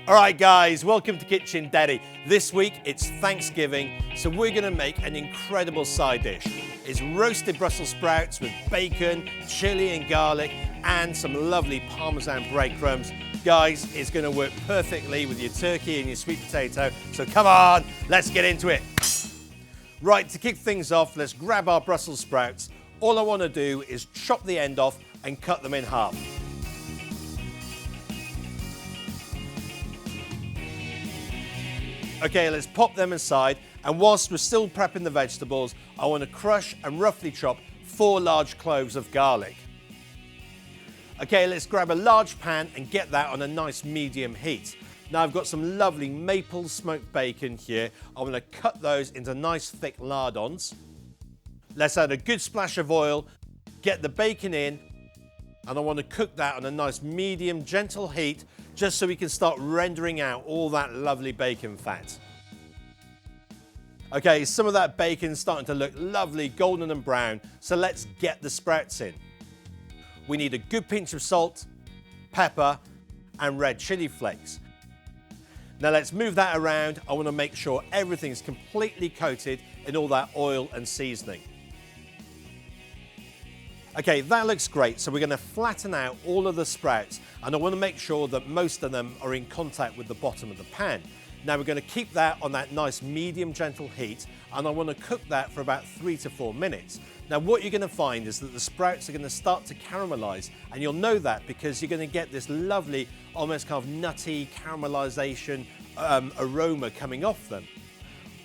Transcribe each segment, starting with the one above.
All right, guys, welcome to Kitchen Daddy. This week, it's Thanksgiving, so we're gonna make an incredible side dish. It's roasted Brussels sprouts with bacon, chili and garlic, and some lovely parmesan breadcrumbs. Guys, it's gonna work perfectly with your turkey and your sweet potato, so come on, let's get into it. Right, to kick things off, let's grab our Brussels sprouts. All I wanna do is chop the end off and cut them in half. Okay, let's pop them aside, and whilst we're still prepping the vegetables, I want to crush and roughly chop 4 large cloves of garlic. Okay, let's grab a large pan and get that on a nice medium heat. Now I've got some lovely maple smoked bacon here. I'm going to cut those into nice thick lardons. Let's add a good splash of oil, get the bacon in, and I want to cook that on a nice medium, gentle heat, just so we can start rendering out all that lovely bacon fat. Okay, some of that bacon's starting to look lovely, golden and brown, so let's get the sprouts in. We need a good pinch of salt, pepper, and red chili flakes. Now let's move that around. I want to make sure everything's completely coated in all that oil and seasoning. Okay, that looks great, so we're going to flatten out all of the sprouts, and I want to make sure that most of them are in contact with the bottom of the pan. Now we're going to keep that on that nice medium gentle heat, and I want to cook that for about 3 to 4 minutes. Now what you're going to find is that the sprouts are going to start to caramelize, and you'll know that because you're going to get this lovely, almost kind of nutty caramelization aroma coming off them.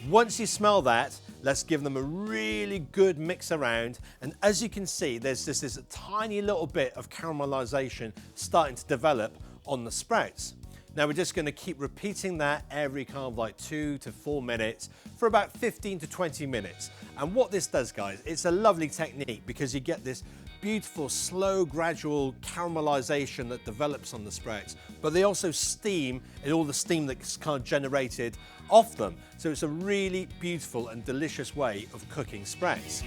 Once you smell that, let's give them a really good mix around, and as you can see, there's just this tiny little bit of caramelization starting to develop on the sprouts. Now we're just going to keep repeating that every kind of like 2 to 4 minutes for about 15 to 20 minutes. And what this does, guys, it's a lovely technique because you get this beautiful, slow, gradual caramelization that develops on the sprouts, but they also steam, and all the steam that's kind of generated off them. So it's a really beautiful and delicious way of cooking sprouts.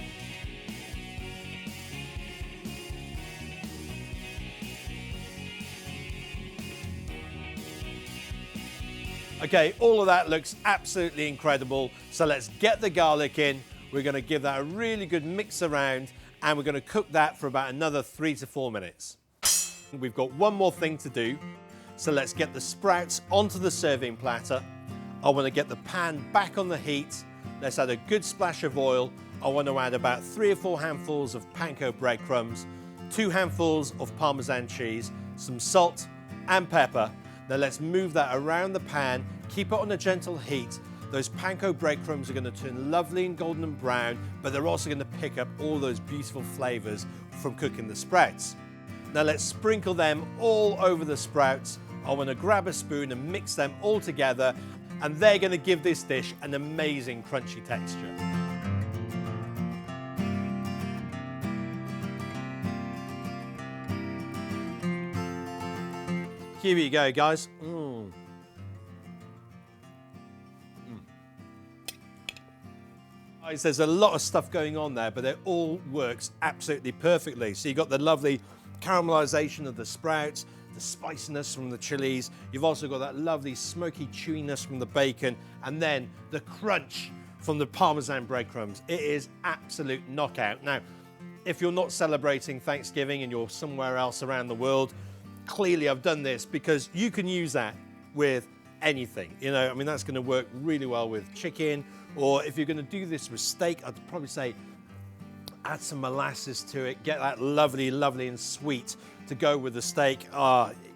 Okay, all of that looks absolutely incredible. So let's get the garlic in. We're going to give that a really good mix around, and we're going to cook that for about another 3 to 4 minutes. We've got one more thing to do. So let's get the sprouts onto the serving platter. I want to get the pan back on the heat. Let's add a good splash of oil. I want to add about 3 or 4 handfuls of panko breadcrumbs, 2 handfuls of Parmesan cheese, some salt and pepper. Now let's move that around the pan, keep it on a gentle heat. Those panko breadcrumbs are going to turn lovely and golden and brown, but they're also going to pick up all those beautiful flavors from cooking the sprouts. Now let's sprinkle them all over the sprouts. I want to grab a spoon and mix them all together, and they're going to give this dish an amazing crunchy texture. Here we go, guys. Guys, there's a lot of stuff going on there, but it all works absolutely perfectly. So you've got the lovely caramelization of the sprouts, the spiciness from the chilies. You've also got that lovely smoky chewiness from the bacon, and then the crunch from the Parmesan breadcrumbs. It is absolute knockout. Now, if you're not celebrating Thanksgiving and you're somewhere else around the world, clearly I've done this because you can use that with anything. You know, I mean, that's going to work really well with chicken, or if you're going to do this with steak, I'd probably say add some molasses to it, get that lovely, lovely and sweet to go with the steak.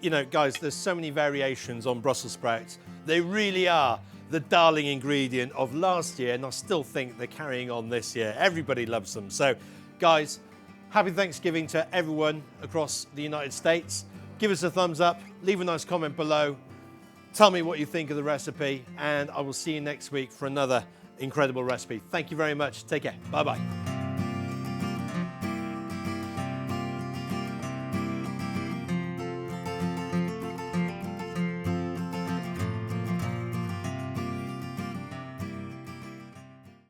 You know, guys, there's so many variations on Brussels sprouts. They really are the darling ingredient of last year, and I still think they're carrying on this year. Everybody loves them. So, guys, happy Thanksgiving to everyone across the United States. Give us a thumbs up, leave a nice comment below, tell me what you think of the recipe, and I will see you next week for another incredible recipe. Thank you very much. Take care. Bye-bye.